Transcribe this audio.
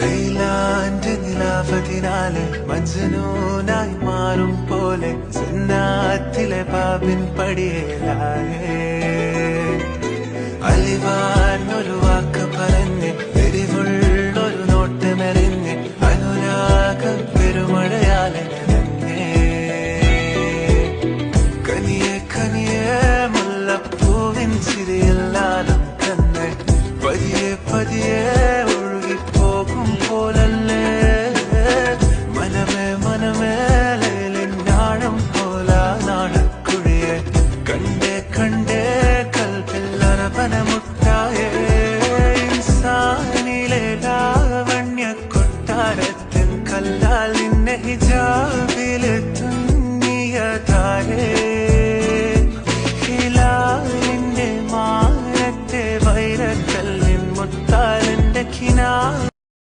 വെയിലാന്റെ നിലാവതിനാലെ മജ്നൂനായി മാറും പോലെ ജന്നാത്തിലെ ബാബിൻ പടിയേലായേ അലിവാൻ ഒരു